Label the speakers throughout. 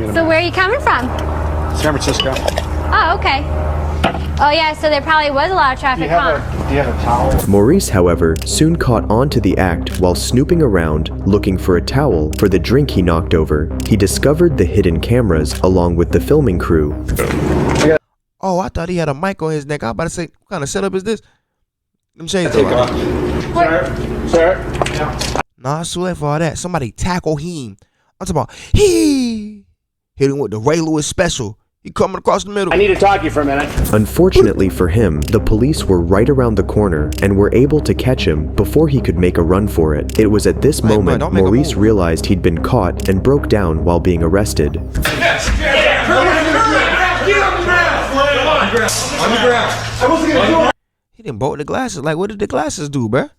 Speaker 1: me in a
Speaker 2: So
Speaker 1: minute.
Speaker 2: where are you coming from?
Speaker 1: San Francisco.
Speaker 2: Oh, okay. Oh yeah, so there probably was a lot of traffic, huh?
Speaker 1: Do you have a towel?
Speaker 3: Maurice, however, soon caught on to the act while snooping around looking for a towel for the drink he knocked over. He discovered the hidden cameras along with the filming crew.
Speaker 4: Oh, I thought he had a mic on his neck. I was about to say, what kind of setup is this? Them shades on.
Speaker 1: Sir?
Speaker 4: Nah, it's too late for all that. Somebody tackle him. I'm talking about, hit him with the Ray Lewis special. He coming across the middle.
Speaker 1: I need to talk to you for a minute.
Speaker 3: Unfortunately for him, the police were right around the corner and were able to catch him before he could make a run for it. It was at this moment
Speaker 4: don't make a
Speaker 3: Maurice
Speaker 4: move.
Speaker 3: realized he'd been caught and broke down while being arrested.
Speaker 5: On the ground. I wasn't gonna do it.
Speaker 4: He didn't bolt the glasses. Like, what did the glasses do, bruh?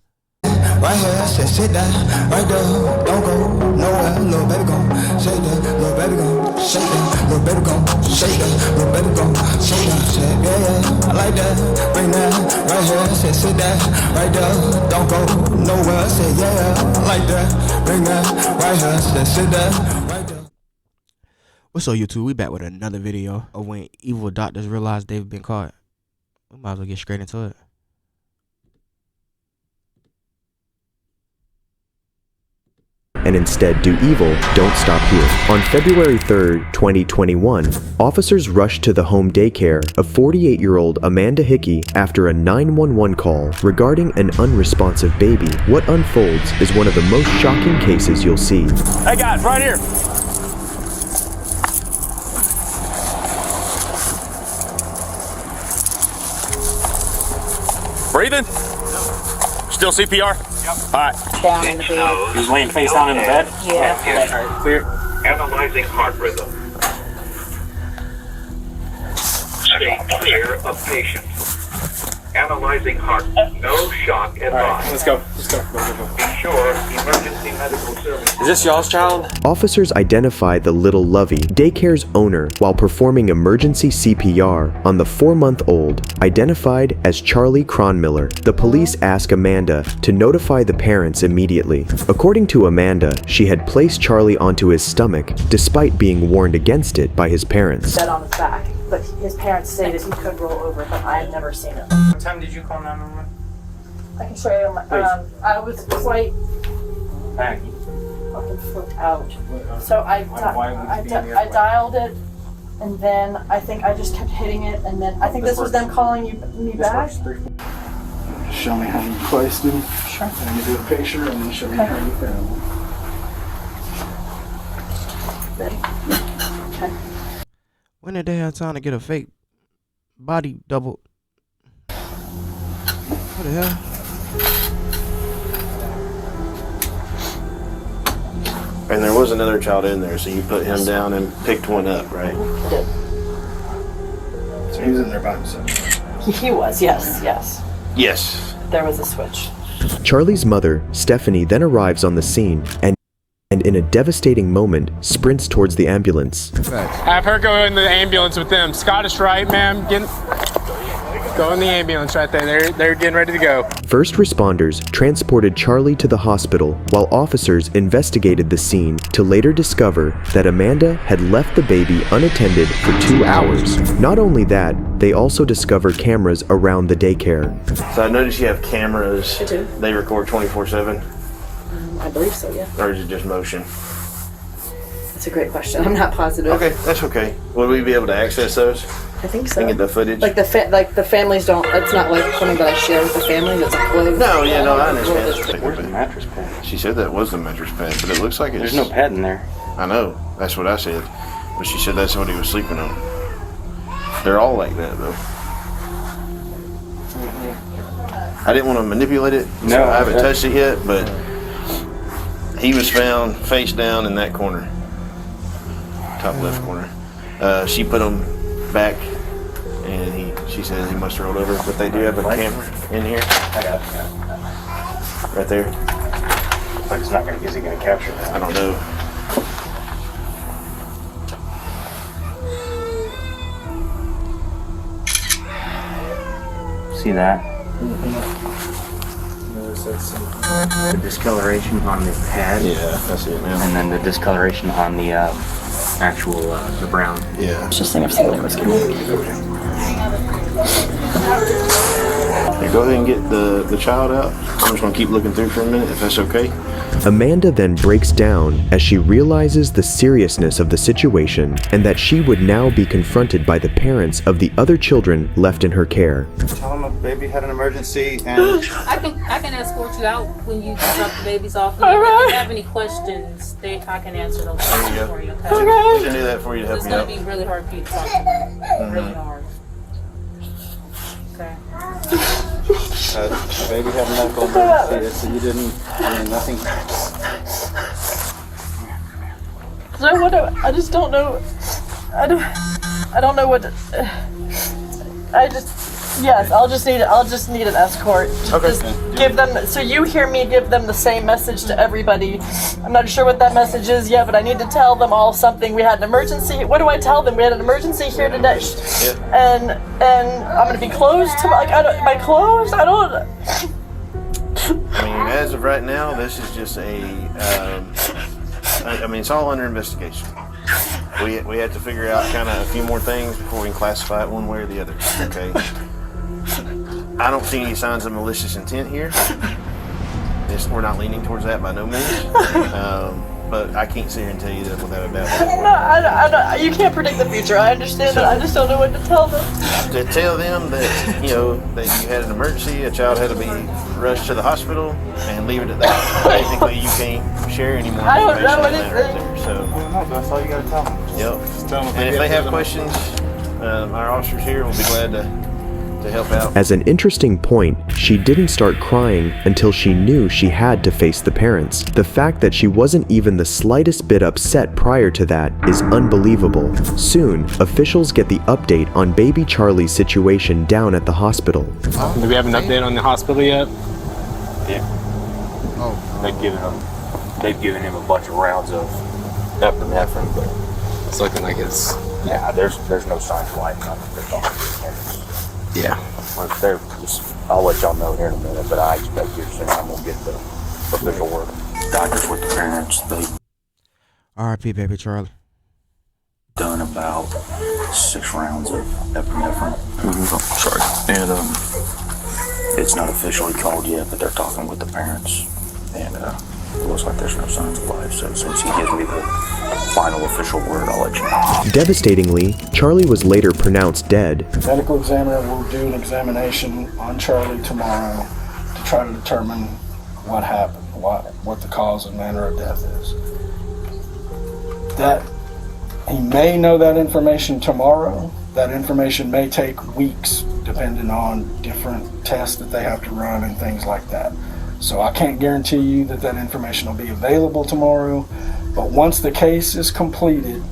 Speaker 6: Right here, sit down, right there, don't go nowhere, little baby gon' shake that, little baby gon' shake that, little baby gon' shake that, little baby gon' shake that, yeah, I like that, bring that, right here, sit down, right there, don't go nowhere, say yeah, I like that, bring that, right here, sit down, right there.
Speaker 4: What's up, YouTube? We back with another video of when evil doctors realize they've been caught. We might as well get straight into it.
Speaker 3: And instead do evil, don't stop here. On February 3rd, 2021, officers rushed to the home daycare of 48-year-old Amanda Hickey after a 911 call regarding an unresponsive baby. What unfolds is one of the most shocking cases you'll see.
Speaker 1: Hey guys, right here. Breathing? Still CPR? Yep. All right.
Speaker 7: Down in the bed.
Speaker 1: He was laying face down in the bed?
Speaker 7: Yeah.
Speaker 1: All right, clear.
Speaker 8: Analyzing heart rhythm. Stay clear of patient. Analyzing heart. No shock
Speaker 1: All right,
Speaker 8: advised.
Speaker 1: let's go. Let's go. Go.
Speaker 8: Be sure emergency medical service.
Speaker 1: Is this y'all's child?
Speaker 3: Officers identify the little Lovey, daycare's owner, while performing emergency CPR on the 4-month-old, identified as Charlie Cronmiller. The police ask Amanda to notify the parents immediately. According to Amanda, she had placed Charlie onto his stomach despite being warned against it by his parents.
Speaker 7: Dead on his back, but his parents stated he could roll over, but I had never seen it.
Speaker 9: What time did you call 911?
Speaker 7: I can show you. I was quite
Speaker 9: Maggie.
Speaker 7: fucking flipped out. So I dialed it, and then I think I just kept hitting it, and then I think this was them calling me back.
Speaker 1: Show me how you placed him.
Speaker 7: Sure.
Speaker 1: And you do a picture and then show me how you found him.
Speaker 7: Ready? Okay.
Speaker 4: When did they have time to get a fake body double? What the hell?
Speaker 10: And there was another child in there, so you put him down and picked one up, right?
Speaker 1: So he was in there by himself.
Speaker 7: He was, yes.
Speaker 10: Yes.
Speaker 7: There was a switch.
Speaker 3: Charlie's mother, Stephanie, then arrives on the scene and in a devastating moment sprints towards the ambulance.
Speaker 9: Have her go in the ambulance with them. Scottish Rite, ma'am. Go in the ambulance right there. They're getting ready to go.
Speaker 3: First responders transported Charlie to the hospital while officers investigated the scene to later discover that Amanda had left the baby unattended for 2 hours. Not only that, they also discover cameras around the daycare.
Speaker 10: So I noticed you have cameras.
Speaker 7: I do.
Speaker 10: They record 24/7,
Speaker 7: I believe so, yeah.
Speaker 10: or is it just motion?
Speaker 7: That's a great question. I'm not positive.
Speaker 10: Okay, that's okay. Would we be able to access those
Speaker 7: I think so.
Speaker 10: and get the footage?
Speaker 7: Like the families don't. It's not like something that I share with the families. It's a closed.
Speaker 10: No, yeah, no, I understand.
Speaker 5: Where's the mattress pad?
Speaker 10: She said that was the mattress pad, but it looks like it's...
Speaker 5: There's no pad in there.
Speaker 10: I know, that's what I said. But she said that's what he was sleeping on. They're all like that, though. I didn't want to manipulate it, so
Speaker 5: No,
Speaker 10: I haven't touched it yet, but he was found face down in that corner. Top left corner. She put him back, and she says he must have rolled over, but they do have a camera in here.
Speaker 5: I got it.
Speaker 10: Right there.
Speaker 5: But it's not going to, is he going to capture that?
Speaker 10: I don't know.
Speaker 5: See that? The discoloration on the pad.
Speaker 10: Yeah, that's it, man.
Speaker 5: And then the discoloration on the actual, the brown.
Speaker 10: Yeah.
Speaker 7: Just seeing if somebody was coming.
Speaker 10: Hey, go ahead and get the child out. I'm just gonna keep looking through for a minute, if that's okay.
Speaker 3: Amanda then breaks down as she realizes the seriousness of the situation and that she would now be confronted by the parents of the other children left in her care.
Speaker 11: Tell them a baby had an emergency and
Speaker 12: I can escort you out when you drop the babies off. If they have any questions, I can answer those questions for you.
Speaker 10: We can do that for you to help
Speaker 12: It's
Speaker 10: you
Speaker 12: gonna
Speaker 10: out.
Speaker 12: be really hard for you to talk to them. Really hard. Okay.
Speaker 11: the baby had a medical emergency, so you didn't, nothing.
Speaker 7: So what? I just don't know. I don't know what. Yes, I'll just need an escort.
Speaker 10: Okay.
Speaker 7: Just give them. So you hear me give them the same message to everybody. I'm not sure what that message is yet, but I need to tell them all something. We had an emergency. What do I tell them? We had an emergency here today, and I'm gonna be closed to am I closed? I don't.
Speaker 10: I mean, as of right now, this is just I mean, it's all under investigation. We had to figure out kind of a few more things before we can classify it one way or the other. Okay. I don't see any signs of malicious intent here. We're not leaning towards that by no means. But I can't sit here and tell you that without a doubt.
Speaker 7: You can't predict the future. I understand that. I just don't know what to tell them.
Speaker 10: To tell them that, that you had an emergency, a child had to be rushed to the hospital, and leave it at that. Basically, you can't share any more
Speaker 7: I don't
Speaker 10: information
Speaker 7: know
Speaker 10: on that right
Speaker 7: anything.
Speaker 10: there. So,
Speaker 11: No, that's all you gotta tell them.
Speaker 10: yep.
Speaker 11: Just tell them
Speaker 10: And if they have questions, our officers here will be glad to help out.
Speaker 3: As an interesting point, she didn't start crying until she knew she had to face the parents. The fact that she wasn't even the slightest bit upset prior to that is unbelievable. Soon, officials get the update on baby Charlie's situation down at the hospital.
Speaker 9: Do we have an update on the hospital yet?
Speaker 5: Yeah.
Speaker 4: Oh.
Speaker 5: They've given him a bunch of rounds of epinephrine, but
Speaker 9: It's looking like it's...
Speaker 5: yeah, there's no signs of life. They're talking to the parents.
Speaker 9: Yeah.
Speaker 5: I'll let y'all know here in a minute, but I expect here soon I'm gonna get the official word. Doctors with the parents, they've
Speaker 4: R.I.P. baby Charlie.
Speaker 5: done about 6 rounds of epinephrine. Oh, sorry. And it's not officially called yet, but they're talking with the parents. And it looks like there's no signs of life. So as soon as he gives me the final official word, I'll let you know.
Speaker 3: Devastatingly, Charlie was later pronounced dead.
Speaker 13: The medical examiner will do an examination on Charlie tomorrow to try to determine what happened, what the cause and manner of death is. That he may know that information tomorrow. That information may take weeks, depending on different tests that they have to run and things like that. So I can't guarantee you that information will be available tomorrow, but once the case is completed,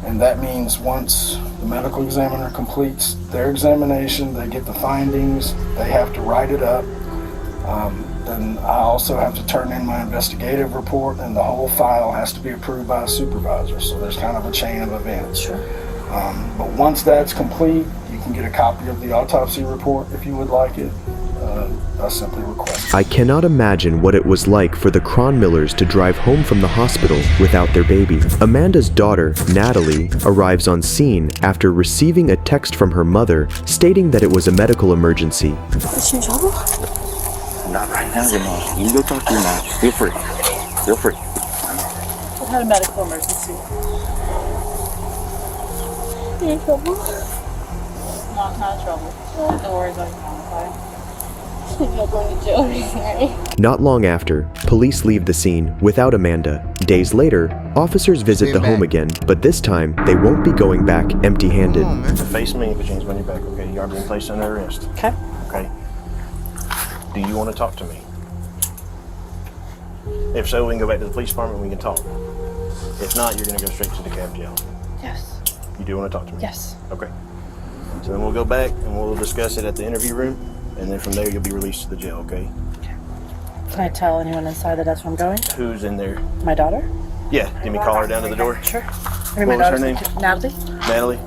Speaker 13: and that means once the medical examiner completes their examination, they get the findings, they have to write it up, then I also have to turn in my investigative report, and the whole file has to be approved by a supervisor, so there's kind of a chain of events.
Speaker 7: Sure.
Speaker 13: But once that's complete, you can get a copy of the autopsy report if you would like it. I simply request.
Speaker 3: I cannot imagine what it was like for the Cronmillers to drive home from the hospital without their baby. Amanda's daughter, Natalie, arrives on scene after receiving a text from her mother stating that it was a medical emergency.
Speaker 7: Is she in trouble?
Speaker 5: Not right now, your mom. You can go talk to your mom. Feel free. Feel free.
Speaker 7: I had a medical emergency. You in trouble?
Speaker 12: Not in trouble. No worries about your mom, okay?
Speaker 2: You're going to jail.
Speaker 3: Not long after, police leave the scene without Amanda. Days later, officers visit the home again, but this time they won't be going back empty-handed.
Speaker 10: Face me if it changes when you're back, okay? You are being placed under arrest.
Speaker 7: Okay.
Speaker 10: Okay. Do you want to talk to me? If so, we can go back to the police department and we can talk. If not, you're going to go straight to the cab jail.
Speaker 7: Yes.
Speaker 10: You do want to talk to me?
Speaker 7: Yes.
Speaker 10: Okay. So then we'll go back and we'll discuss it at the interview room, and then from there you'll be released to the jail, okay?
Speaker 7: Can I tell anyone inside that that's where I'm going?
Speaker 10: Who's in there?
Speaker 7: My daughter?
Speaker 10: Yeah, can we call her down to the door?
Speaker 7: Sure.
Speaker 10: What was her name?
Speaker 7: Natalie.
Speaker 10: Natalie?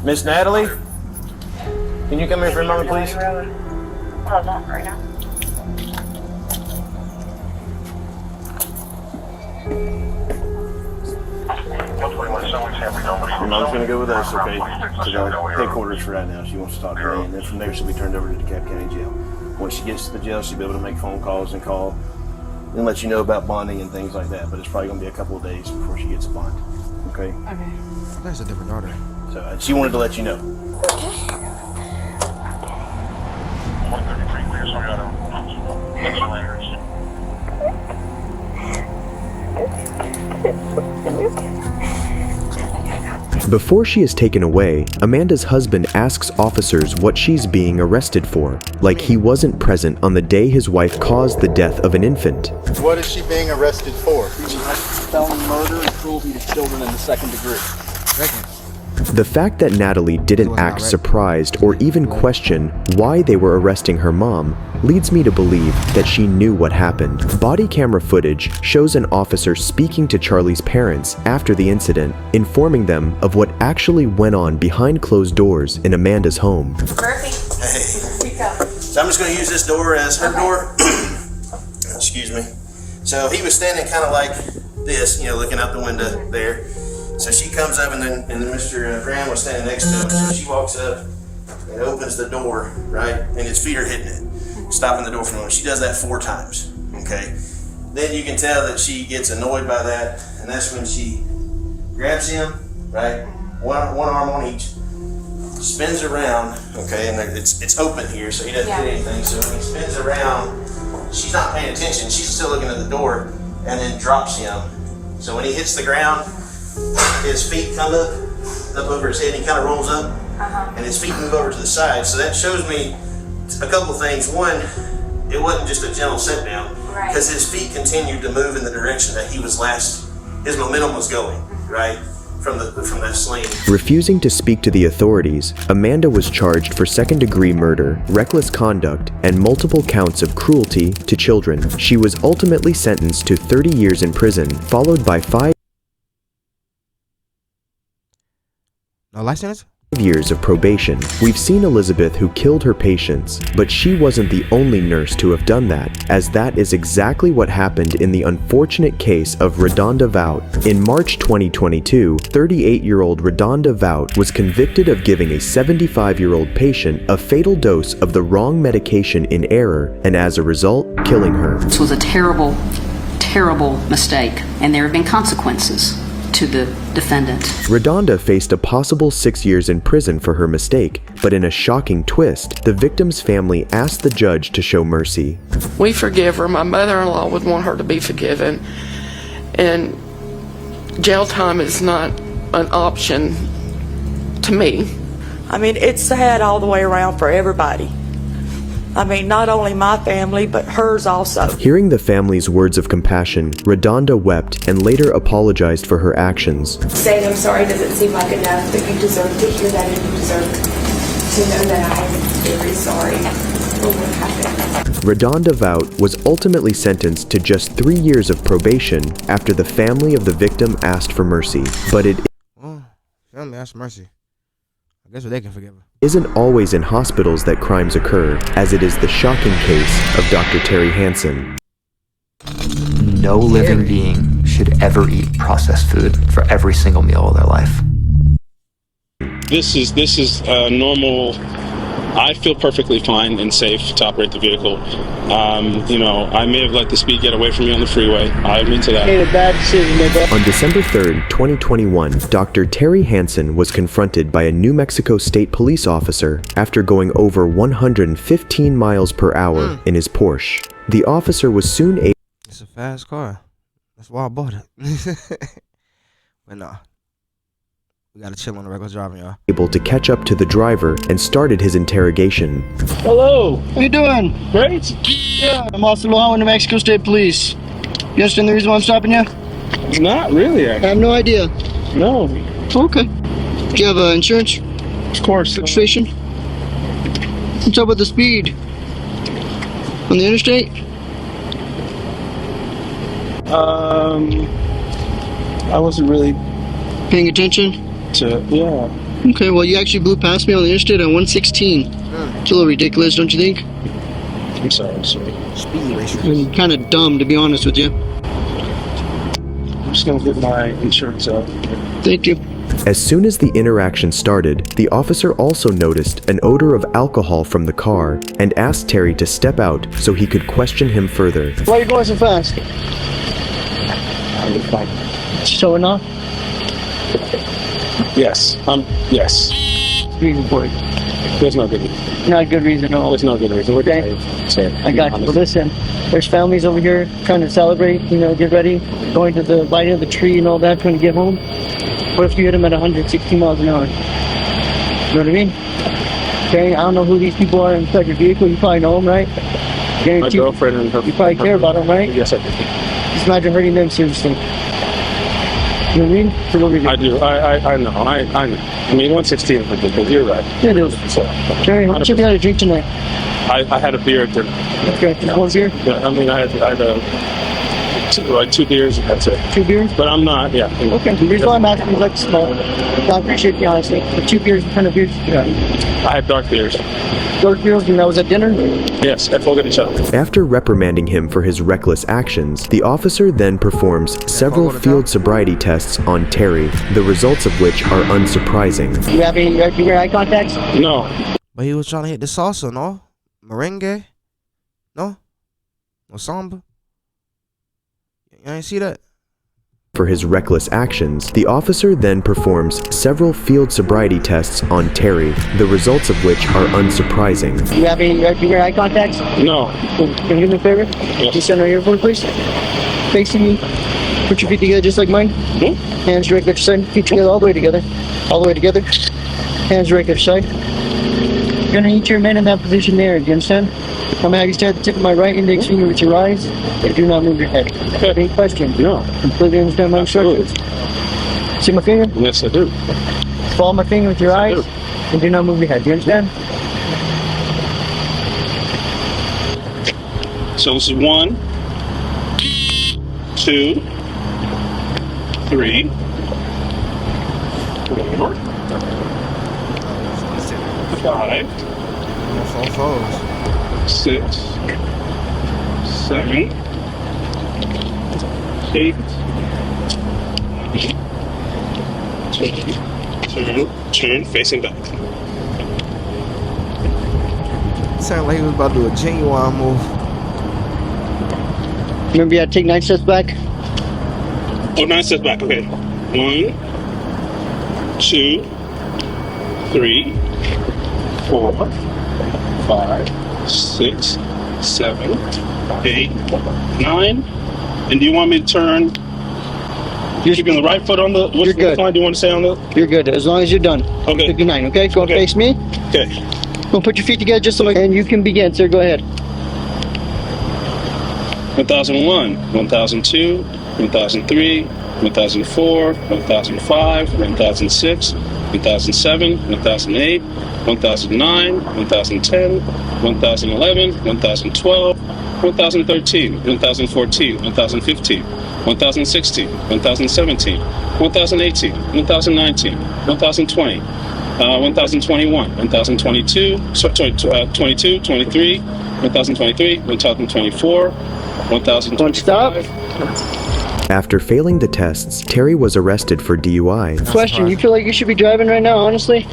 Speaker 10: Miss Natalie? Can you come here for a moment, please?
Speaker 7: Hold on right now.
Speaker 10: Your mom's going to go with us, okay, to the headquarters for right now. She wants to talk to me, and then from there she'll be turned over to DeKalb County Jail. When she gets to the jail, she'll be able to make phone calls and call and let you know about bonding and things like that. But it's probably going to be a couple of days before she gets a bond. Okay?
Speaker 4: Okay. That's a different order.
Speaker 10: So she wanted to let you know.
Speaker 3: Before she is taken away, Amanda's husband asks officers what she's being arrested for, like he wasn't present on the day his wife caused the death of an infant.
Speaker 14: What is she being arrested for?
Speaker 11: Felony murder and cruelty to children in the second degree.
Speaker 3: The fact that Natalie didn't act surprised or even question why they were arresting her mom leads me to believe that she knew what happened. Body camera footage shows an officer speaking to Charlie's parents after the incident, informing them of what actually went on behind closed doors in Amanda's home.
Speaker 10: Hey. So I'm just going to use this door as her door. Excuse me. So he was standing kind of like this, looking out the window there. So she comes up, and then Mr. Graham was standing next to him. So she walks up and opens the door, right? And his feet are hitting it, stopping the door from him. She does that 4 times, okay? Then you can tell that she gets annoyed by that, and that's when she grabs him, right? One arm on each, spins around, okay? And it's open here, so he doesn't hit anything. So when he spins around, she's not paying attention. She's still looking at the door, and then drops him. So when he hits the ground, his feet come up over his head, and he kind of rolls up, and his feet move over to the side. So that shows me a couple things. One, it wasn't just a gentle sit down, because his feet continued to move in the direction that his momentum was going, right, from that sling.
Speaker 3: Refusing to speak to the authorities, Amanda was charged for second-degree murder, reckless conduct, and multiple counts of cruelty to children. She was ultimately sentenced to 30 years in prison, followed by 5 years of probation. We've seen Elizabeth who killed her patients, but she wasn't the only nurse to have done that, as that is exactly what happened in the unfortunate case of Redonda Vout. In March 2022, 38-year-old Redonda Vout was convicted of giving a 75-year-old patient a fatal dose of the wrong medication in error, and as a result, killing her.
Speaker 15: This was a terrible, terrible mistake, and there have been consequences to the defendant.
Speaker 3: Redonda faced a possible 6 years in prison for her mistake, but in a shocking twist, the victim's family asked the judge to show mercy.
Speaker 16: We forgive her. My mother-in-law would want her to be forgiven, and jail time is not an option to me.
Speaker 17: I mean, it's sad all the way around for everybody. I mean, not only my family, but hers also.
Speaker 3: Hearing the family's words of compassion, Redonda wept and later apologized for her actions.
Speaker 18: Saying I'm sorry doesn't seem like enough, but you deserve to hear that, and you deserve to know that I am very sorry for what happened.
Speaker 3: Redonda Vout was ultimately sentenced to just 3 years of probation after the family of the victim asked for mercy. But it
Speaker 4: family asked mercy. I guess they can forgive her.
Speaker 3: Isn't always in hospitals that crimes occur, as it is the shocking case of Dr. Terry Hansen.
Speaker 19: No living being should ever eat processed food for every single meal of their life.
Speaker 20: This is normal. I feel perfectly fine and safe to operate the vehicle. I may have let the speed get away from me on the freeway. I admit to that.
Speaker 21: Made a bad decision.
Speaker 3: On December 3rd, 2021, Dr. Terry Hansen was confronted by a New Mexico State police officer after going over 115 miles per hour in his Porsche. The officer was soon able...
Speaker 4: It's a fast car. That's why I bought it. But nah. We gotta chill on the regular driving, y'all.
Speaker 3: Able to catch up to the driver and started his interrogation.
Speaker 21: Hello. How you doing? Great. Yeah, I'm Officer Lohan with New Mexico State Police. You understand the reason why I'm stopping you?
Speaker 20: Not really, actually.
Speaker 21: I have no idea.
Speaker 20: No.
Speaker 21: Okay. Do you have insurance?
Speaker 20: Of course.
Speaker 21: Registration? What's up with the speed? On the interstate?
Speaker 20: I wasn't really
Speaker 21: paying attention?
Speaker 20: Yeah.
Speaker 21: Okay, well, you actually blew past me on the interstate at 116. It's a little ridiculous, don't you think?
Speaker 20: I'm sorry.
Speaker 4: Speed racer.
Speaker 21: And kind of dumb, to be honest with you.
Speaker 20: I'm just gonna get my insurance out.
Speaker 21: Thank you.
Speaker 3: As soon as the interaction started, the officer also noticed an odor of alcohol from the car and asked Terry to step out so he could question him further.
Speaker 21: Why are you going so fast? Showing off?
Speaker 20: Yes. Yes.
Speaker 21: Reason for it.
Speaker 20: There's no good reason.
Speaker 21: Not a good reason at all.
Speaker 20: There's no good reason.
Speaker 21: Okay. I got you. But listen, there's families over here trying to celebrate, get ready, going to the lighting of the tree and all that, trying to get home. What if you hit them at 160 miles an hour? You know what I mean? Okay, I don't know who these people are inside your vehicle. You probably know them, right?
Speaker 20: My girlfriend and her.
Speaker 21: You probably care about them, right?
Speaker 20: Yes, I do.
Speaker 21: Just imagine hurting them seriously. You know what I mean? So what we do?
Speaker 20: I do. I know. I know. I mean, 116 is ridiculous. You're right.
Speaker 21: Yeah, it is.
Speaker 20: So,
Speaker 21: Jerry, how much have you had to drink tonight?
Speaker 20: I had a beer at dinner.
Speaker 21: Okay, just one beer?
Speaker 20: Yeah, I mean, I had 2 beers and that's it.
Speaker 21: 2 beers?
Speaker 20: But I'm not, yeah.
Speaker 21: Okay, the reason why I'm asking is like small. I appreciate the honesty. The 2 beers, what kind of beers? Yeah.
Speaker 20: I had dark beers.
Speaker 21: Dark beers, and that was at dinner?
Speaker 20: Yes, at Fogo de Chão.
Speaker 3: After reprimanding him for his reckless actions, the officer then performs several field sobriety tests on Terry, the results of which are unsurprising.
Speaker 21: You have any eye contacts?
Speaker 20: No.
Speaker 4: But he was trying to hit the salsa, no? Merengue? No? No samba? You ain't see that?
Speaker 3: For his reckless actions, the officer then performs several field sobriety tests on Terry, the results of which are unsurprising.
Speaker 21: You have any eye contacts?
Speaker 20: No.
Speaker 21: Can you do me a favor? Yes. Just stand right here for me, please. Facing me. Put your feet together just like mine. Hands right at your side. Feet together all the way together. All the way together. Hands right at your side. You're gonna need your man in that position there. Do you understand? I'm gonna have you stare at the tip of my right index finger with your eyes, and do not move your head. Any questions?
Speaker 20: No.
Speaker 21: Completely understand my instructions? See my finger?
Speaker 20: Yes, I do.
Speaker 21: Follow my finger with your eyes, and do not move your head. Do you understand?
Speaker 20: So this is 1, 2, 3, 4, 5, 6, 7, 8, turn facing back.
Speaker 4: Sounded like he was about to do a genuine move.
Speaker 21: Remember you had to take 9 steps back?
Speaker 20: Oh, 9 steps back, okay. 1, 2, 3, 4, 5, 6, 7, 8, 9. And do you want me to turn? You're keeping the right foot on the. What line do you want to say on the?
Speaker 21: You're good. As long as you're done.
Speaker 20: Okay.
Speaker 21: 59. Okay. Go face me.
Speaker 20: Okay.
Speaker 21: Go put your feet together just so. And you can begin, sir. Go ahead.
Speaker 20: 1001, 1002, 1003, 1004, 1005, 1006, 1007, 1008, 1009, 1010, 1011, 1012, 1013, 1014, 1015, 1016, 1017, 1018, 1019, 1020, 1021, 1022, 22, 23, 1023, 1024, 1025.
Speaker 3: After failing the tests, Terry was arrested for DUI.
Speaker 21: Question: you feel like you should be driving right now, honestly?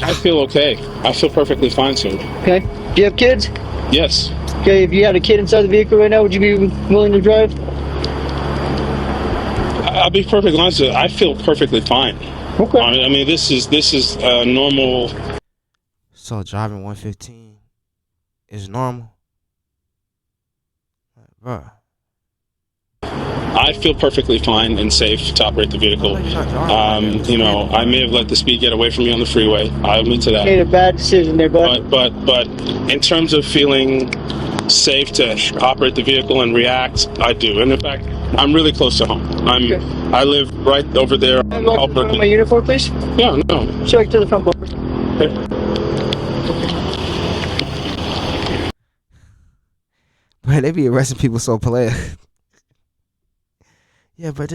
Speaker 20: I feel okay. I feel perfectly fine, sir.
Speaker 21: Okay. Do you have kids?
Speaker 20: Yes.
Speaker 21: Okay, if you had a kid inside the vehicle right now, would you be willing to drive?
Speaker 20: I'll be perfectly honest with you. I feel perfectly fine.
Speaker 21: Okay.
Speaker 20: I mean, this is normal.
Speaker 4: So driving 115 is normal? Bruh.
Speaker 20: I feel perfectly fine and safe to operate the vehicle. You know, I may have let the speed get away from me on the freeway. I admit to that.
Speaker 21: Made a bad decision there, bud.
Speaker 20: But in terms of feeling safe to operate the vehicle and react, I do. And in fact, I'm really close to home. I live right over there.
Speaker 21: My uniform, please.
Speaker 20: Yeah, no.
Speaker 21: Show it to the front bumper.
Speaker 4: Man, they be arresting people so polite. Yeah, but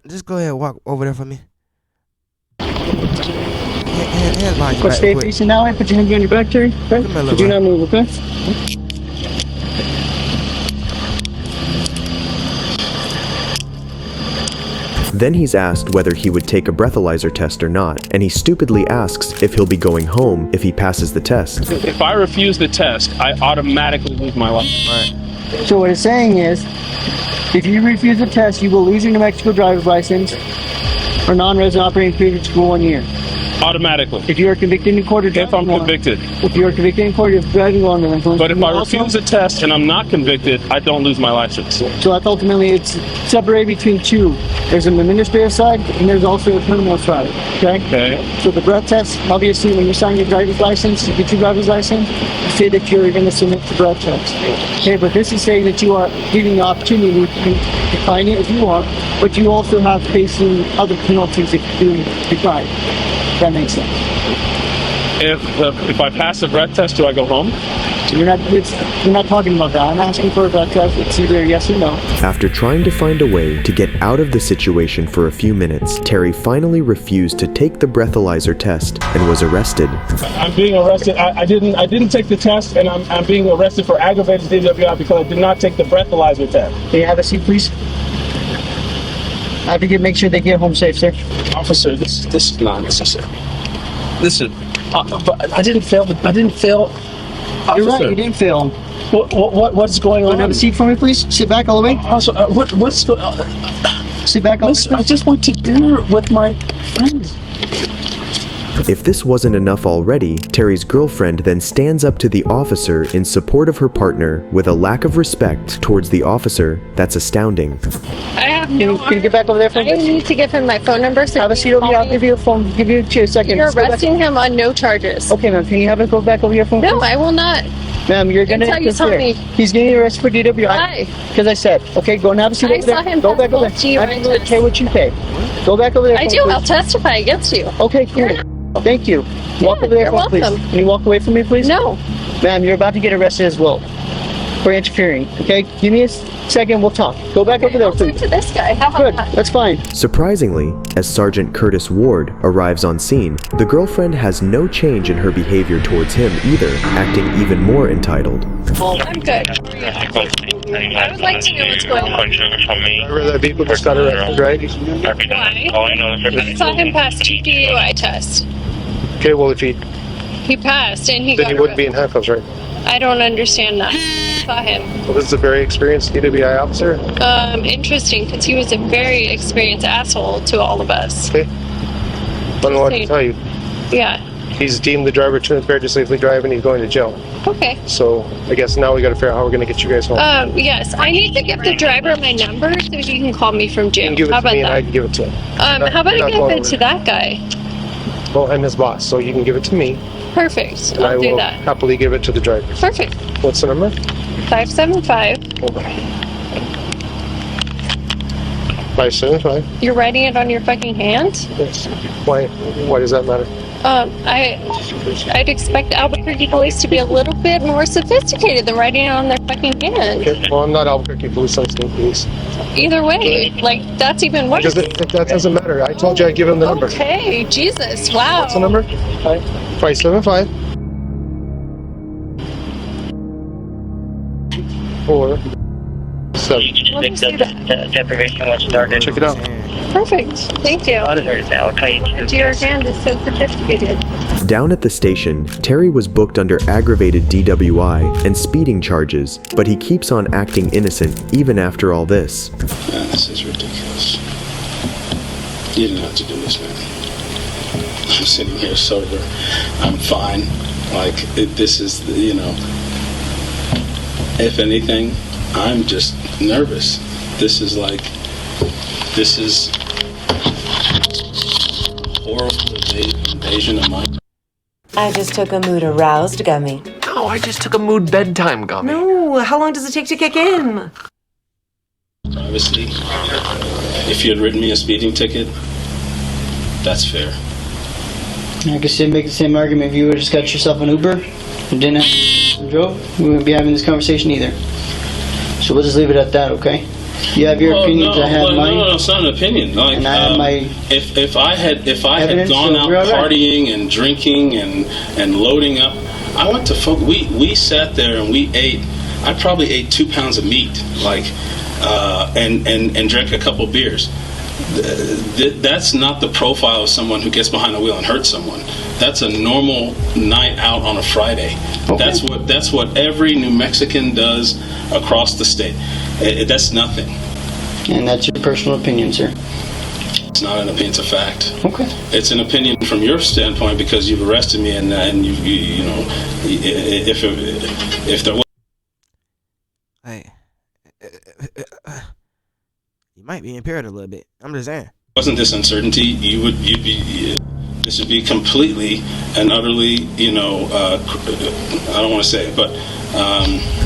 Speaker 4: just go ahead and walk over there for me. Hands behind your back.
Speaker 21: Stay facing that way. Put your hands on your back, Terry. Okay? Do not move, okay?
Speaker 3: Then he's asked whether he would take a breathalyzer test or not, and he stupidly asks if he'll be going home if he passes the test.
Speaker 20: If I refuse the test, I automatically lose my license.
Speaker 21: So what it's saying is, if you refuse the test, you will lose your New Mexico driver's license or non-resident operating period for 1 year.
Speaker 20: Automatically.
Speaker 21: If you are convicted in court of driving
Speaker 20: If I'm convicted.
Speaker 21: If you are convicted in court of driving while under the influence.
Speaker 20: But if I refuse the test and I'm not convicted, I don't lose my license.
Speaker 21: So that's ultimately, it's separated between two. There's an administrative side and there's also a criminal side. Okay? So the breath test, obviously when you sign your driver's license, you get your driver's license, you say that you're going to submit the breath test. Okay, but this is saying that you are giving the opportunity to decline it if you want, but you also have facing other penalties if you decline. That makes sense.
Speaker 20: If I pass the breath test, do I go home?
Speaker 21: You're not talking about that. I'm asking for a breath test. It's either yes or no.
Speaker 3: After trying to find a way to get out of the situation for a few minutes, Terry finally refused to take the breathalyzer test and was arrested.
Speaker 20: I'm being arrested. I didn't take the test, and I'm being arrested for aggravated DWI because I did not take the breathalyzer test.
Speaker 21: Can you have a seat, please? I have to make sure they get home safe, sir.
Speaker 20: Officer, this is not necessary. Listen, but I didn't fail. Officer.
Speaker 21: You're right. You didn't fail.
Speaker 20: What's going on?
Speaker 21: Have a seat for me, please. Sit back all the way.
Speaker 20: Also, what's going on?
Speaker 21: Sit back all the way.
Speaker 20: I just went to dinner with my friends.
Speaker 3: If this wasn't enough already, Terry's girlfriend then stands up to the officer in support of her partner with a lack of respect towards the officer that's astounding.
Speaker 21: I have can you get back over there for me?
Speaker 6: I need to give him my phone number. So
Speaker 21: have a seat over here. I'll give you a phone. Give you 2 seconds.
Speaker 6: You're arresting him on no charges.
Speaker 21: Okay, ma'am. Can you have him go back over here for me?
Speaker 6: No, I will not.
Speaker 21: Ma'am, you're gonna interfere. He's getting arrested for DWI.
Speaker 6: Why?
Speaker 21: Because I said, okay, go and have a seat over there.
Speaker 6: I saw him
Speaker 21: go back over there. I don't really care what you pay. Go back over there.
Speaker 6: I do. I'll testify against you.
Speaker 21: Okay, cool. Thank you. Walk over there,
Speaker 6: you're welcome.
Speaker 21: please. Can you walk away from me, please?
Speaker 6: No.
Speaker 21: Ma'am, you're about to get arrested as well for interfering. Okay, give me a second. We'll talk. Go back over there, please.
Speaker 6: Talk to this guy. How about
Speaker 21: Good.
Speaker 6: that?
Speaker 21: That's fine.
Speaker 3: Surprisingly, as Sergeant Curtis Ward arrives on scene, the girlfriend has no change in her behavior towards him either, acting even more entitled.
Speaker 6: I'm good. I would like to know what's going on.
Speaker 21: Remember that people just got arrested, right?
Speaker 6: Why? I saw him pass two DUI tests.
Speaker 21: Okay, well, if he
Speaker 6: passed and he
Speaker 21: then
Speaker 6: got
Speaker 21: he wouldn't be in handcuffs, right?
Speaker 6: I don't understand that. I saw him.
Speaker 21: Well, this is a very experienced DWI officer.
Speaker 6: Interesting, because he was a very experienced asshole to all of us.
Speaker 21: Okay. I don't know what to tell you.
Speaker 6: Yeah.
Speaker 21: He's deemed the driver too impaired to safely drive, and he's going to jail.
Speaker 6: Okay.
Speaker 21: So I guess now we got to figure out how we're going to get you guys home.
Speaker 6: Yes, I need to give the driver my number so he can call me from jail.
Speaker 21: You can give it
Speaker 6: How
Speaker 21: to
Speaker 6: about
Speaker 21: me,
Speaker 6: that?
Speaker 21: and I can give it to him.
Speaker 6: How about I give it to that guy?
Speaker 21: Well, I'm his boss, so you can give it to me.
Speaker 6: Perfect.
Speaker 21: And I
Speaker 6: I'll do
Speaker 21: will
Speaker 6: that.
Speaker 21: happily give it to the driver.
Speaker 6: Perfect.
Speaker 21: What's the number?
Speaker 6: 575.
Speaker 21: Hold on. 575.
Speaker 6: You're writing it on your fucking hand?
Speaker 21: Yes. Why does that matter?
Speaker 6: I'd expect Albuquerque police to be a little bit more sophisticated than writing it on their fucking hand.
Speaker 21: Okay. Well, I'm not Albuquerque police. I'm state police.
Speaker 6: Either way, like, that's even worse.
Speaker 21: Because that doesn't matter. I told you I'd give him the number.
Speaker 6: Okay, Jesus, wow.
Speaker 21: What's the number? 575. 4 7.
Speaker 22: Deprivation was started.
Speaker 21: Check it out.
Speaker 6: Perfect. Thank you. Your hand is so sophisticated.
Speaker 3: Down at the station, Terry was booked under aggravated DWI and speeding charges, but he keeps on acting innocent even after all this.
Speaker 20: Man, this is ridiculous. You didn't have to do this, man. I'm sitting here sober. I'm fine. Like, this is, if anything, I'm just nervous. This is horrible invasion of my...
Speaker 23: I just took a mood aroused gummy.
Speaker 24: No, I just took a mood bedtime gummy.
Speaker 23: No, how long does it take to kick in?
Speaker 20: Obviously, if you had written me a speeding ticket, that's fair.
Speaker 21: I guess you'd make the same argument if you would have just got yourself an Uber and didn't have to drove. We wouldn't be having this conversation either. So we'll just leave it at that, okay? You have your opinions, I have mine.
Speaker 20: No, it's not an opinion. Like,
Speaker 21: and I have my.
Speaker 20: If I had
Speaker 21: evidence,
Speaker 20: gone out
Speaker 21: right.
Speaker 20: partying and drinking and loading up, I went to we sat there and we ate. I probably ate 2 pounds of meat, like, and drank a couple beers. That's not the profile of someone who gets behind a wheel and hurts someone. That's a normal night out on a Friday. Okay. That's what every New Mexican does across the state. That's nothing.
Speaker 21: And that's your personal opinion, sir?
Speaker 20: It's not an opinion, it's a fact.
Speaker 21: Okay.
Speaker 20: It's an opinion from your standpoint because you've arrested me and you know, if there was...
Speaker 4: Hey, you might be impaired a little bit. I'm just saying.
Speaker 20: Wasn't this uncertainty, this would be completely and utterly, you know, I don't want to say it, but...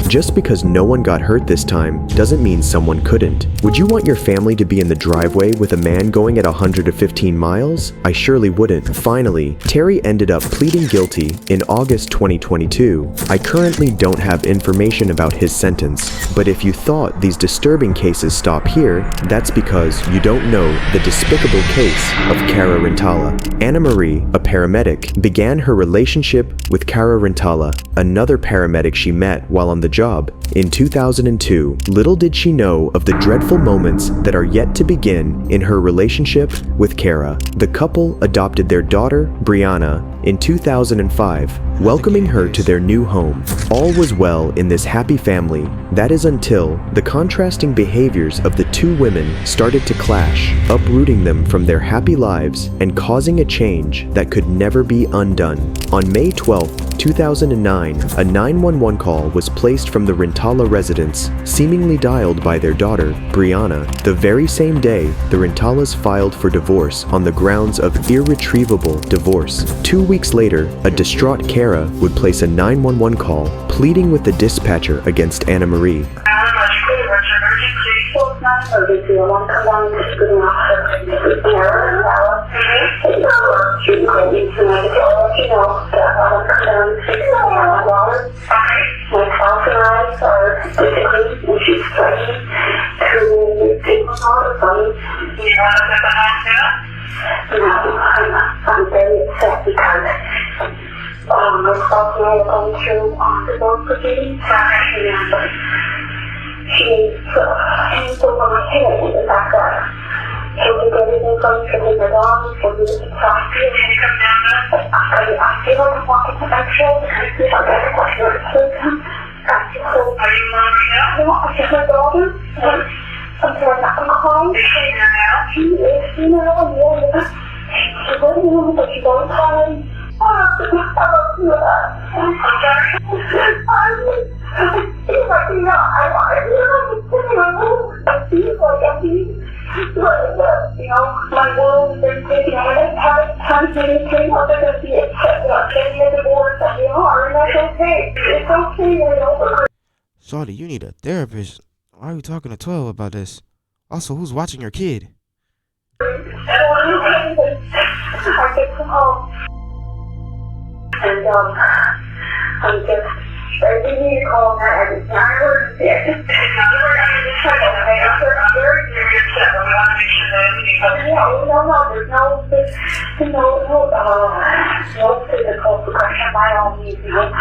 Speaker 3: Just because no one got hurt this time doesn't mean someone couldn't. Would you want your family to be in the driveway with a man going at 115 miles? I surely wouldn't. Finally, Terry ended up pleading guilty in August 2022. I currently don't have information about his sentence, but if you thought these disturbing cases stop here, that's because you don't know the despicable case of Cara Rintala. Anna Marie, a paramedic, began her relationship with Cara Rintala, another paramedic she met while on the job. In 2002, little did she know of the dreadful moments that are yet to begin in her relationship with Cara. The couple adopted their daughter, Brianna, in 2005, welcoming her to their new home. All was well in this happy family. That is until the contrasting behaviors of the two women started to clash, uprooting them from their happy lives and causing a change that could never be undone. On May 12, 2009, a 911 call was placed from the Rintala residence, seemingly dialed by their daughter, Brianna. The very same day, the Rintalas filed for divorce on the grounds of irretrievable divorce. 2 weeks later, a distraught Cara would place a 911 call, pleading with the dispatcher against Anna Marie.
Speaker 1: I'm very upset because my spouse and I are going through divorce proceedings, and she's over my head with the fact that she'll do everything from me to take my dog, she'll do this stuff. I feel like I'm walking to eggshells, and I feel like I'm walking to eggshells. Are you alone right now? No, I just my daughter. I'm sorry, I'm not going to cry. Is she here now? She is, you know, yeah. She's going to me, but she's always crying. I love you. I'm sorry. I feel like, you know, I feel like I'm being, you know, my world is very taken. I haven't had time to anything other than be upset about getting a divorce, and you know, and that's okay. It's okay, you know.
Speaker 4: Shorty, you need a therapist. Why are you talking to 12 about this? Also, who's watching your kid?
Speaker 1: I get from home, and I'm just begging you to call that. It's not an emergency. I'm very upset. We want to make sure that everything's okay. No physical progression by all means, you know.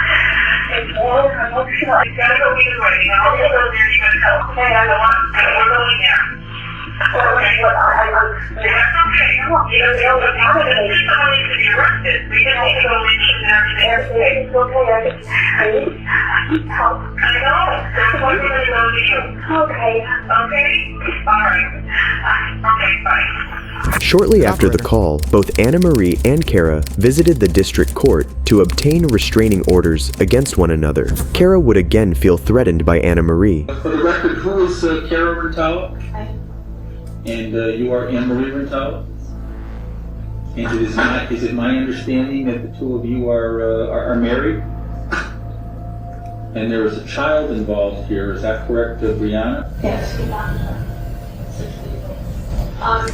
Speaker 1: It's more emotional. You gotta go either way, you know. You gotta go there, you gotta go. Okay, I don't want to. We're going there. Okay, but that's okay. You know, what's happening is somebody could be arrested. We can make a relation and everything. It's okay. I need help. I know. That's what we're going to go to you. Okay. Okay? All right. Okay, bye.
Speaker 3: Shortly after the call, both Anna Marie and Cara visited the district court to obtain restraining orders against one another. Cara would again feel threatened by Anna Marie.
Speaker 11: For the record, who is Cara Rintala? And you are Anna Marie Rintala? And is it my understanding that the two of you are married? And there is a child involved here, is that correct, Brianna?
Speaker 18: Yes, we got her.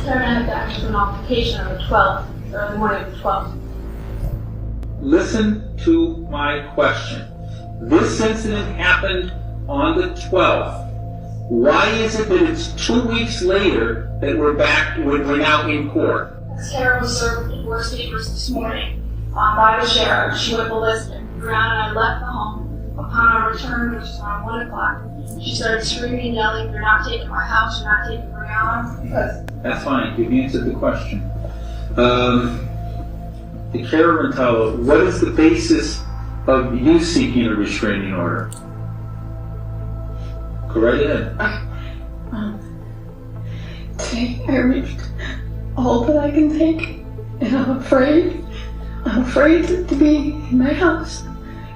Speaker 18: Sarah had to actually an altercation on the 12th, early morning of the 12th.
Speaker 11: Listen to my question. This incident happened on the 12th. Why is it that it's 2 weeks later that we're now in court?
Speaker 18: Sarah was served with divorce papers this morning by the sheriff. She went ballistic. Brianna and I left the home.
Speaker 1: Upon our return, which was around 1 o'clock, she started screaming and yelling, "You're not taking my house, you're not taking Brianna."
Speaker 11: That's fine. You've answered the question. The Cara Rintala, what is the basis of you seeking a restraining order? Go right ahead.
Speaker 1: Today I reached all that I can take, and I'm afraid to be in my house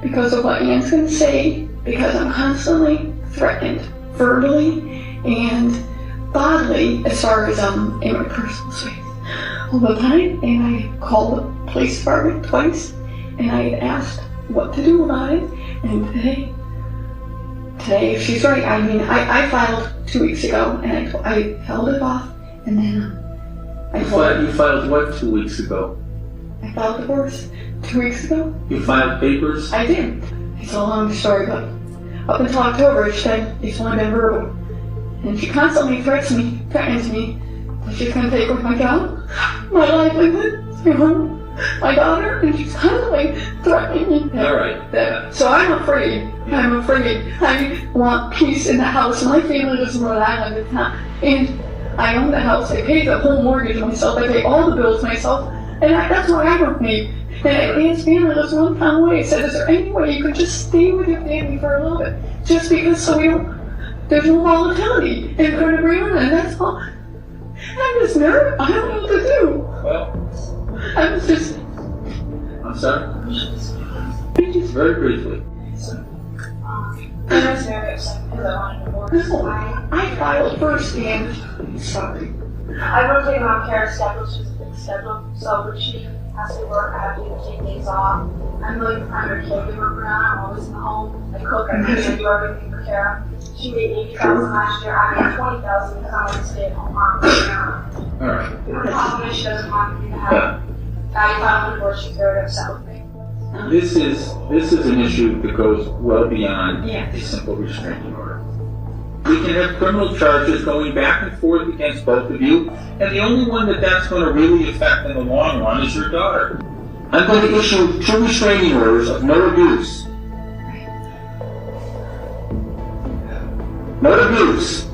Speaker 1: because of what Ann's going to say, because I'm constantly threatened, verbally and bodily, as far as in my personal space, all the time. And I called the police department twice, and I had asked what to do about it. And today, if she's right, I mean, I filed 2 weeks ago, and I held it off, and then
Speaker 11: You filed what 2 weeks ago?
Speaker 1: I filed divorce 2 weeks ago.
Speaker 11: You filed papers?
Speaker 1: I did. It's a long story, but up until October, it's only been verbal. And she constantly threatens me that she's going to take away my job, my livelihood, my home, my daughter, and she's constantly threatening me.
Speaker 11: All right.
Speaker 1: So I'm afraid. I want peace in the house. My family lives in Rhode Island at the time, and I own the house. I pay the whole mortgage myself. I pay all the bills myself, and that's what I don't need. And his family lives 1 town away. I said, is there any way you could just stay with your family for a little bit, just because there's no volatility in front of Brianna, and that's all. I'm just nervous. I don't know what to do.
Speaker 11: Well, I'm sorry? Very briefly.
Speaker 1: I was very upset because I wanted a divorce. No, I filed first, and sorry. I rotate around Cara's schedule. She's a big schedule, so when she has to work, I have to either take days off. I'm really the primary caregiver for Brianna. I'm always in the home. I cook, I clean, I do everything for Cara. She made $80,000 last year. I made $20,000 because I'm a stay-at-home mom for Brianna.
Speaker 11: All right.
Speaker 1: Her problem is she doesn't want me to have. I filed a divorce. She's very upset with me.
Speaker 11: This is an issue that goes well beyond a simple restraining order. We can have criminal charges going back and forth against both of you, and the only one that's going to really affect in the long run is your daughter. I'm going to issue 2 restraining orders of no abuse. No abuse.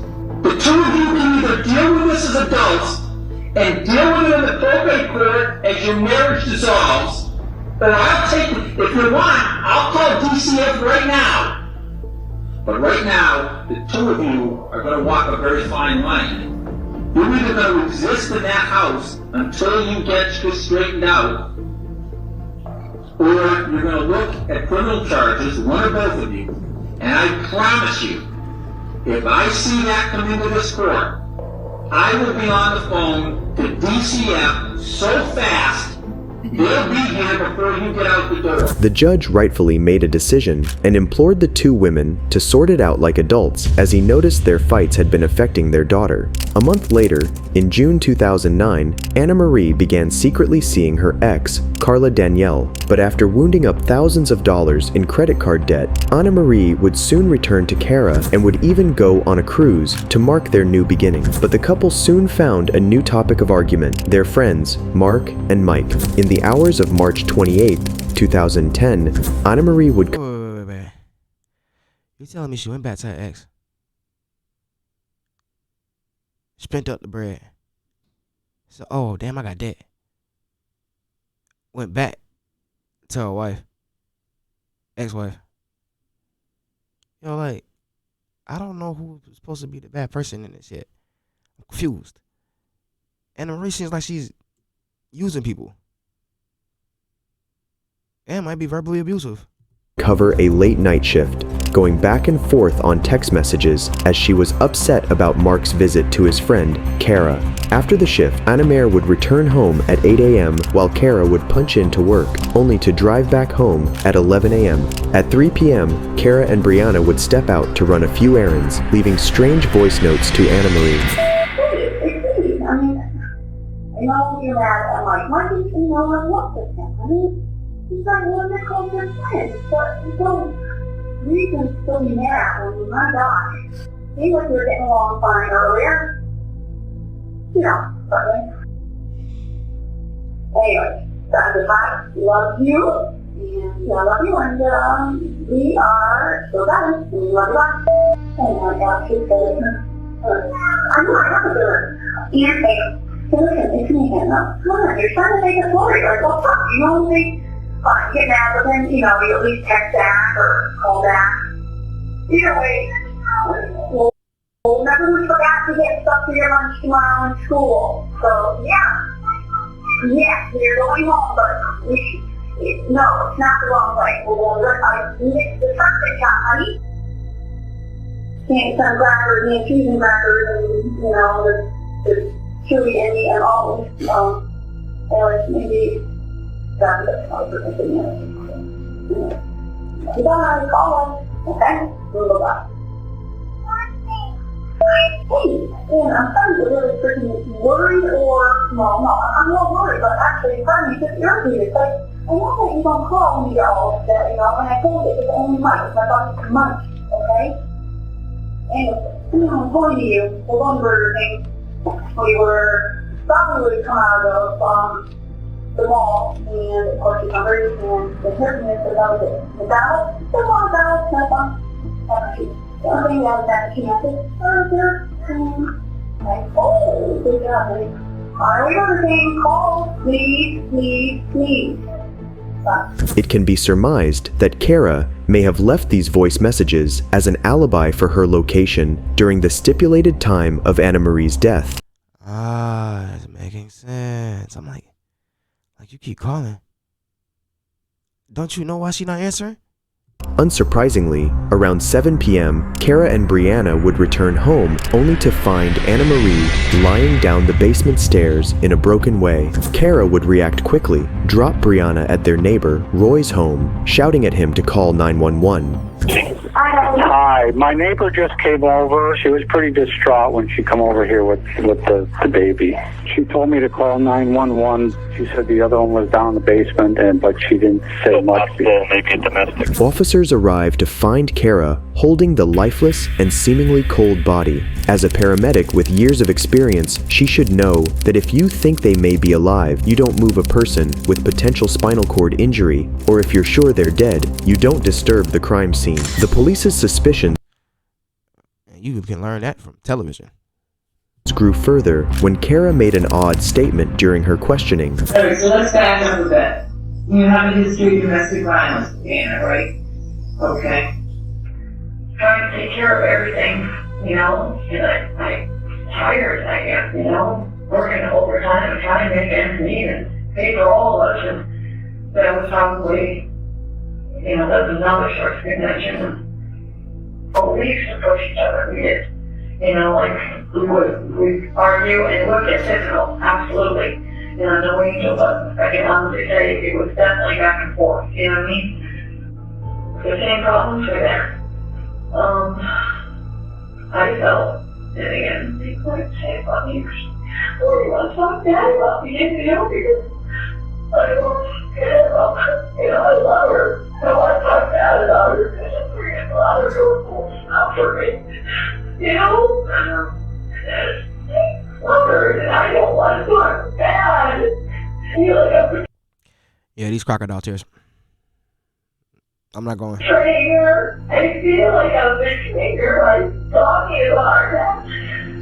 Speaker 11: The 2 of you can either deal with this as adults and deal with it in the probate court as your marriage dissolves, or I'll take, if you want, I'll call DCF right now. But right now, the 2 of you are going to walk a very fine line. You're either going to exist in that house until you get this straightened out, or you're going to look at criminal charges, one or both of you. And I promise you, if I see that come into this court, I will be on the phone to DCF so fast, they'll be here before you get out the door.
Speaker 3: The judge rightfully made a decision and implored the 2 women to sort it out like adults, as he noticed their fights had been affecting their daughter. A month later, in June 2009, Anna Marie began secretly seeing her ex, Carla Danielle, but after wounding up thousands of dollars in credit card debt, Anna Marie would soon return to Cara and would even go on a cruise to mark their new beginning. But the couple soon found a new topic of argument: their friends, Mark and Mike. In the hours of March 28, 2010, Anna Marie would...
Speaker 4: Wait. You telling me she went back to her ex? Spent up the bread. So, oh, damn, I got debt. Went back to her wife. Ex-wife. Like, I don't know who's supposed to be the bad person in this shit. I'm confused. Anna Marie seems like she's using people. And might be verbally abusive.
Speaker 3: Cover a late night shift, going back and forth on text messages as she was upset about Mark's visit to his friend, Cara. After the shift, Anna Mare would return home at 8 a.m. while Cara would punch in to work, only to drive back home at 11 a.m. At 3 p.m., Cara and Brianna would step out to run a few errands, leaving strange voice notes to Anna Marie.
Speaker 1: I mean, you're mad. I'm like, why didn't you know I want this him? I mean, he's like one of their closest friends. But there's no reason to be mad when my gosh. Seems like we were getting along fine earlier. But anyway, I love you, and I love you, and we are still going. We love you. Oh my gosh, she's good. I'm not going to do it. And hey, listen, it's me, Hannah. Come on, you're trying to make us worry. Like, what's up? You know what I mean? Fine, get mad with him. You know, you at least text back or call back. Either way, well, remember we forgot to get stuff for your lunch tomorrow in school. So, yeah. Yes, we're going home, but no, it's not the wrong way. I mixed the chocolate shop, honey. And some crackers, and cheese and crackers, and, you know, the chili and all this, or maybe that's for something else. Goodbye, call us. Okay? Bye-bye. Hey, and I'm starting to really freaking worried or, well, no, I'm not worried, but actually part of me just irritated. Like, I know that you don't call when you get all upset, you know, and I told you it's only Mike, my body's a month, okay? And, you know, I'm going to you, we're going to Burger King. We were probably come out of the mall, and of course you're hungry, and the hurtiness about it. McDonald's, there's a lot of McDonald's, no fun. The only thing that was that she had this burger, like, oh, good job, honey. Are we Burger King? Call, please, please, please.
Speaker 3: It can be surmised that Cara may have left these voice messages as an alibi for her location during the stipulated time of Anna Marie's death.
Speaker 4: Ah, that's making sense. I'm like you keep calling. Don't you know why she not answering?
Speaker 3: Unsurprisingly, around 7 p.m., Cara and Brianna would return home only to find Anna Marie lying down the basement stairs in a broken way. Cara would react quickly, drop Brianna at their neighbor, Roy's home, shouting at him to call 911.
Speaker 5: Hi, my neighbor just came over. She was pretty distraught when she come over here with the baby. She told me to call 911. She said the other one was down in the basement, but she didn't say much.
Speaker 10: Maybe a domestic.
Speaker 3: Officers arrived to find Cara holding the lifeless and seemingly cold body. As a paramedic with years of experience, she should know that if you think they may be alive, you don't move a person with potential spinal cord injury, or if you're sure they're dead, you don't disturb the crime scene. The police's suspicion
Speaker 4: you can learn that from television.
Speaker 3: Grew further when Cara made an odd statement during her questioning.
Speaker 1: Alright, so let's back up a bit. You have a history of domestic violence, Anna, right? Okay. Trying to take care of everything, you know, and I'm tired, I guess, you know, working overtime and trying to make ends meet and pay for all of us, and that was probably, you know, that was another source of connection. But we used to push each other, we did. You know, like, we'd argue and it would get physical, absolutely. You know, no angel, but I can honestly say it was definitely back and forth, you know what I mean? The same problems were there. I felt, and again, they couldn't say about me, or you want to talk bad about me, you know, because I don't care about her, you know, I love her. I don't want to talk bad about her, because she's bringing a lot of girls out for me. You know, I love her, and I don't want to talk bad. You know,
Speaker 4: yeah, these crocodile tears. I'm not going.
Speaker 1: Trainer, I feel like I'm a trainer, like talking about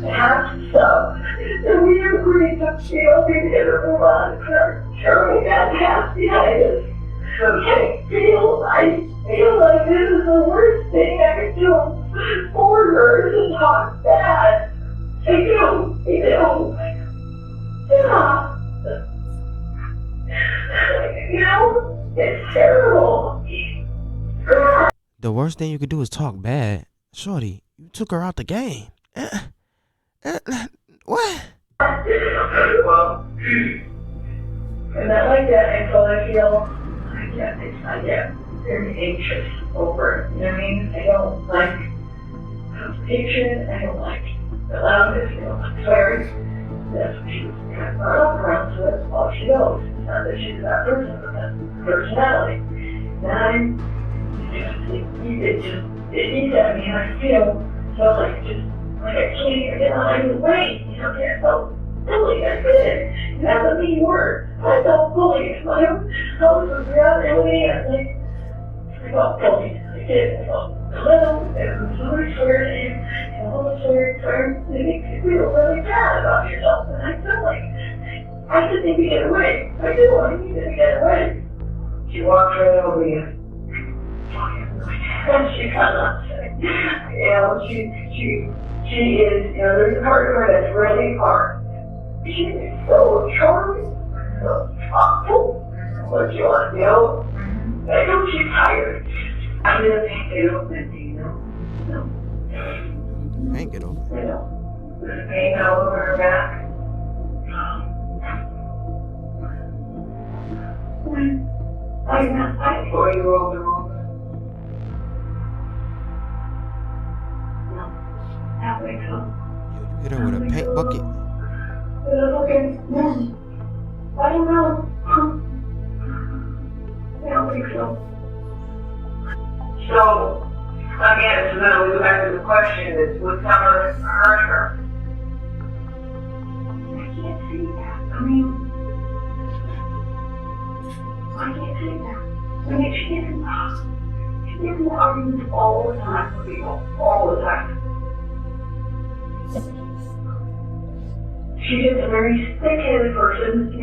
Speaker 1: that stuff. And we agreed to feel together for us. Surely that half behind us. I feel like this is the worst thing I could do for her to talk bad. I do. Yeah. You know, it's terrible.
Speaker 4: The worst thing you could do is talk bad. Shorty, you took her out the game. What?
Speaker 1: And not like that, and so I get very anxious over it. You know what I mean? I don't like confrontation. I don't like the loudness. I don't like swearing. That's what she's kind of brought up around, so that's all she knows. It's not that she's that person, but that's personality. And it eats at me, and I feel so like I can't even get out of the way. You know, I felt bullied. I did. And that's a mean word. I felt bullied. My house was around me, and I felt bullied. I It's little, and somebody swears at you, and all the swears it makes you feel really bad about yourself. And I feel like I just need to get away. I do. I need to get away. She walks right over you. And she kind of, she is, there's a part of her that's really hard. She is so charming, so thoughtful. What you want to know? I know she's tired. I just get over it,
Speaker 4: Can't get over
Speaker 1: it. There's pain all over her back. I'm not fighting for you over and over. No, that way so.
Speaker 4: You hit her with a paint bucket.
Speaker 1: I don't know. I don't think so. So, again, so then we go back to the question is, would someone hurt her? I can't see that. I mean, I can't see that. I mean, she gets in arguments all the time with people. All the time. She is a very thick-headed person, she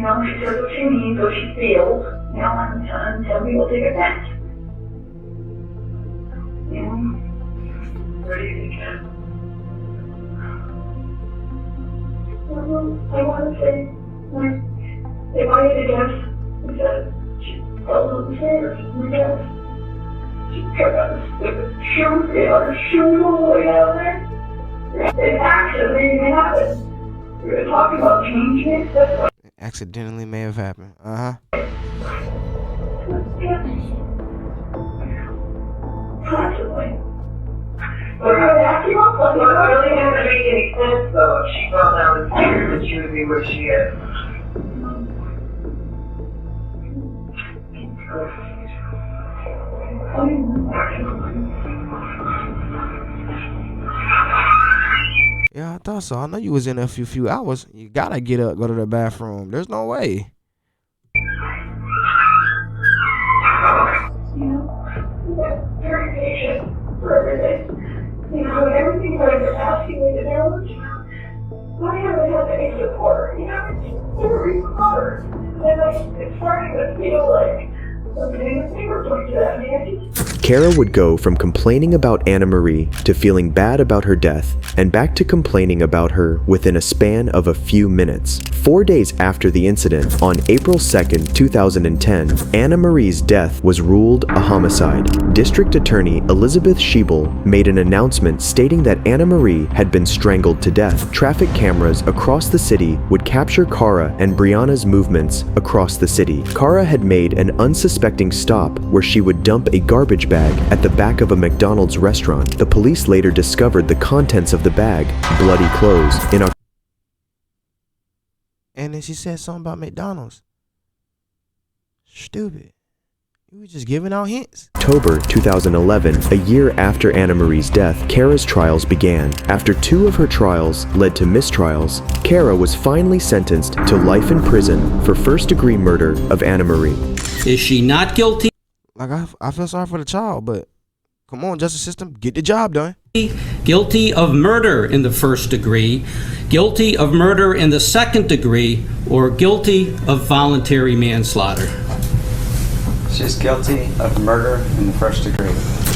Speaker 1: says what she means, what she feels, and some people take offense. What do you think, Ken? I want to say, if I had to guess, she fell on the stairs, she kept on the shoes all the way down there. It accidentally happened. We were talking about changing it, that's what.
Speaker 4: Accidentally may have happened. Uh-huh.
Speaker 1: Possibly. But that really doesn't make any sense, though. If she fell down the stairs, that she would be where she is.
Speaker 4: Yeah, I thought so. I know you was in there for a few hours. You gotta get up, go to the bathroom. There's no way.
Speaker 1: Very patient for everything. Everything that I'm asking you to do, I haven't had any support. It's very hard. And it's starting to feel like something is fingerprinted at me.
Speaker 3: Cara would go from complaining about Anna Marie to feeling bad about her death, and back to complaining about her within a span of a few minutes. 4 days after the incident, on April 2nd, 2010, Anna Marie's death was ruled a homicide. District Attorney Elizabeth Schiebel made an announcement stating that Anna Marie had been strangled to death. Traffic cameras across the city would capture Cara and Brianna's movements across the city. Cara had made an unsuspecting stop where she would dump a garbage bag at the back of a McDonald's restaurant. The police later discovered the contents of the bag, bloody clothes, in a...
Speaker 4: And then she said something about McDonald's. Stupid. You were just giving out hints.
Speaker 3: October 2011, a year after Anna Marie's death, Cara's trials began. After 2 of her trials led to mistrials, Cara was finally sentenced to life in prison for first-degree murder of Anna Marie.
Speaker 8: Is she not guilty?
Speaker 4: Like, I feel sorry for the child, but come on, justice system, get the job done.
Speaker 8: Guilty of murder in the first degree, guilty of murder in the second degree, or guilty of voluntary manslaughter?
Speaker 9: She's guilty of murder in the first degree.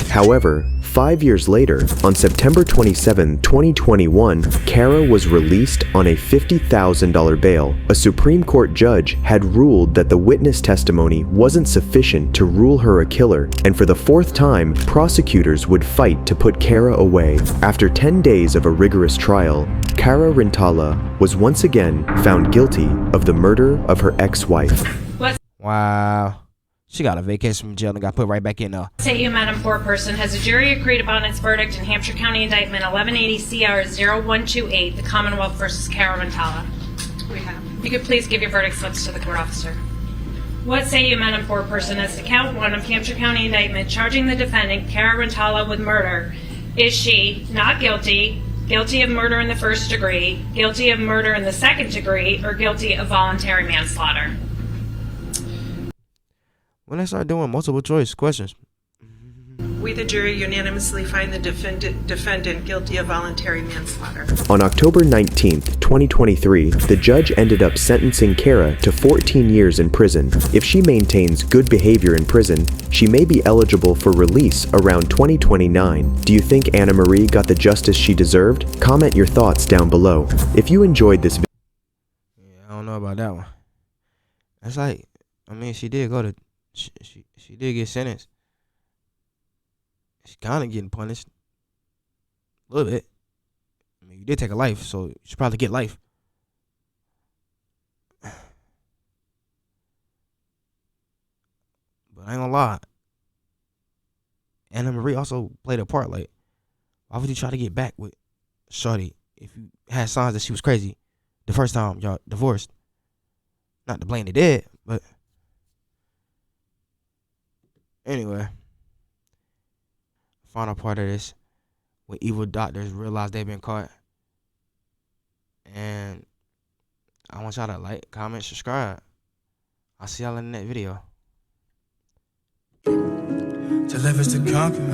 Speaker 3: However, 5 years later, on September 27, 2021, Cara was released on a $50,000 bail. A Supreme Court judge had ruled that the witness testimony wasn't sufficient to rule her a killer, and for the 4th time, prosecutors would fight to put Cara away. After 10 days of a rigorous trial, Cara Rintala was once again found guilty of the murder of her ex-wife.
Speaker 4: Wow. She got a vacation from jail and got put right back in there.
Speaker 12: Say you, Madam Foreperson, has a jury agreed upon its verdict in Hampshire County Indictment 1180 CR 0128, the Commonwealth versus Cara Rintala? We have. You could please give your verdict slips to the court officer. What say you, Madam Foreperson, as to count 1 of Hampshire County Indictment charging the defendant, Cara Rintala, with murder? Is she not guilty, guilty of murder in the first degree, guilty of murder in the second degree, or guilty of voluntary manslaughter?
Speaker 4: When I start doing multiple choice questions.
Speaker 2: We, the jury, unanimously find the defendant guilty of voluntary manslaughter.
Speaker 3: On October 19th, 2023, the judge ended up sentencing Cara to 14 years in prison. If she maintains good behavior in prison, she may be eligible for release around 2029. Do you think Anna Marie got the justice she deserved? Comment your thoughts down below. If you enjoyed this video,
Speaker 4: I don't know about that one. That's like, I mean, she did go to, she did get sentenced. She kind of getting punished a little bit. I mean, you did take a life, so you should probably get life. But I ain't gonna lie, Anna Marie also played a part. Like, why would you try to get back with Shorty if you had signs that she was crazy the first time y'all divorced? Not to blame the dead, but anyway. Final part of this, when evil doctors realize they've been caught. And I want y'all to like, comment, subscribe. I'll see y'all in the next video.
Speaker 7: To live is to conquer, to live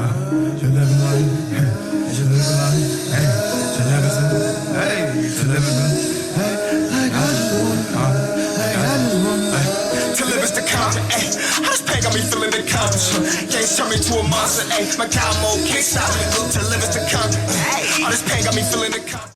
Speaker 7: in life, to live in life, to live is to live is like I just wanna conquer, like I just wanna, to live is to conquer, how this pain got me feeling accomplished, can't turn me to a monster, my combo can't stop me, to live is to conquer, all this pain got me feeling accomplished.